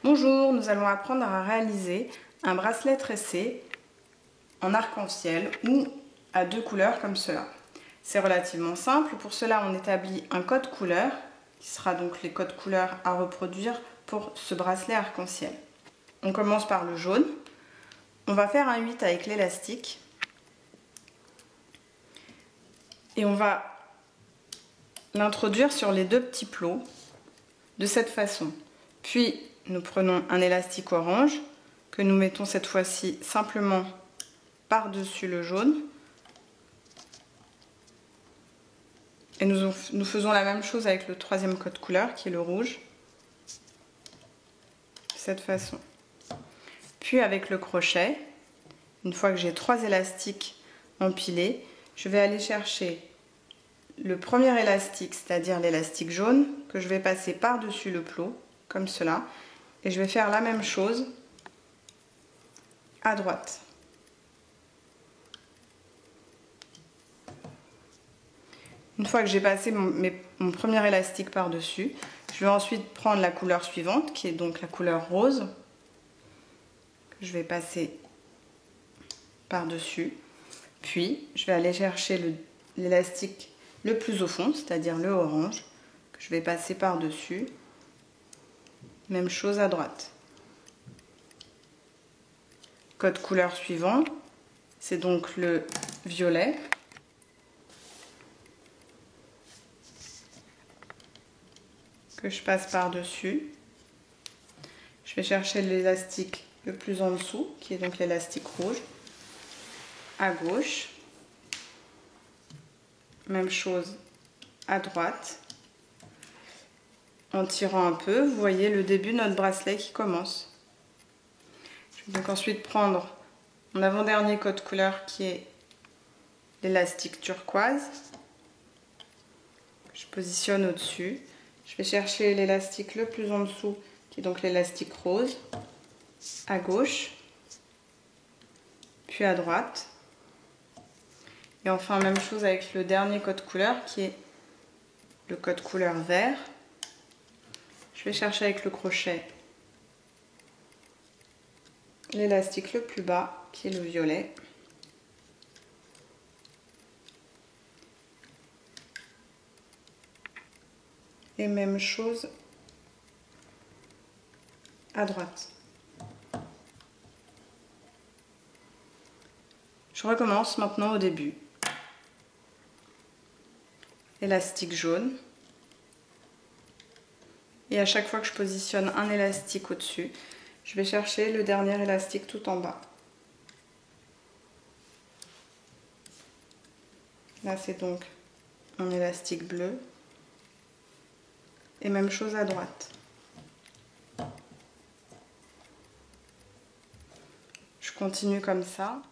Bonjour, nous allons apprendre à réaliser un bracelet tressé en arc-en-ciel ou à deux couleurs comme cela. C'est relativement simple. Pour cela, on établit un code couleur qui sera donc les codes couleurs à reproduire pour ce bracelet arc-en-ciel. On commence par le jaune. On va faire un 8 avec l'élastique et on va l'introduire sur les deux petits plots de cette façon. Puis nous prenons un élastique orange que nous mettons cette fois-ci simplement par-dessus le jaune. Et nous faisons la même chose avec le troisième code couleur qui est le rouge. De cette façon. Puis avec le crochet, une fois que j'ai 3 élastiques empilés, je vais aller chercher le premier élastique, c'est-à-dire l'élastique jaune, que je vais passer par-dessus le plot, comme cela. Et je vais faire la même chose à droite. Une fois que j'ai passé mon premier élastique par-dessus, je vais ensuite prendre la couleur suivante, qui est donc la couleur rose, que je vais passer par-dessus. Puis, je vais aller chercher l'élastique le plus au fond, c'est-à-dire le orange, que je vais passer par-dessus. Même chose à droite. Code couleur suivant, c'est donc le violet. Que je passe par-dessus. Je vais chercher l'élastique le plus en dessous, qui est donc l'élastique rouge, à gauche. Même chose à droite. En tirant un peu, vous voyez le début de notre bracelet qui commence. Je vais donc ensuite prendre mon avant-dernier code couleur qui est l'élastique turquoise. Je positionne au-dessus. Je vais chercher l'élastique le plus en dessous, qui est donc l'élastique rose, à gauche, puis à droite. Et enfin, même chose avec le dernier code couleur, qui est le code couleur vert. Je vais chercher avec le crochet l'élastique le plus bas, qui est le violet. Et même chose à droite. Je recommence maintenant au début. Élastique jaune. Et à chaque fois que je positionne un élastique au-dessus, je vais chercher le dernier élastique tout en bas. Là, c'est donc un élastique bleu. Et même chose à droite. Je continue comme ça.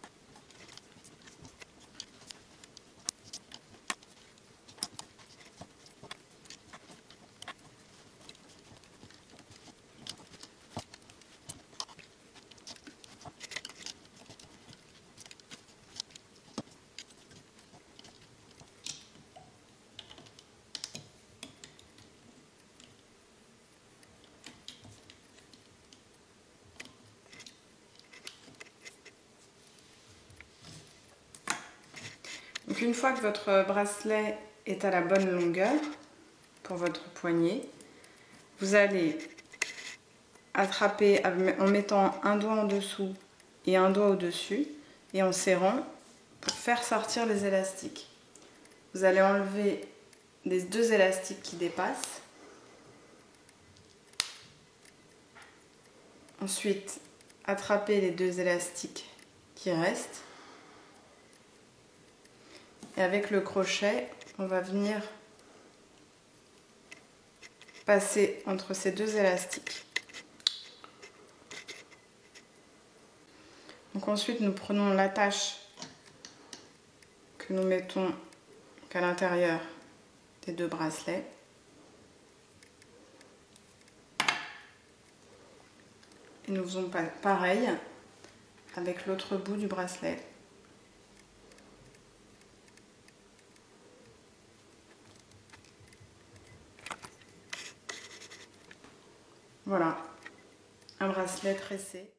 Donc une fois que votre bracelet est à la bonne longueur pour votre poignet, vous allez attraper en mettant un doigt en dessous et un doigt au-dessus et en serrant pour faire sortir les élastiques. Vous allez enlever les 2 élastiques qui dépassent. Ensuite, attraper les 2 élastiques qui restent. Et avec le crochet, on va venir passer entre ces 2 élastiques. Donc ensuite, nous prenons l'attache que nous mettons à l'intérieur des 2 bracelets. Et nous faisons pareil avec l'autre bout du bracelet. Voilà. un bracelet tressé.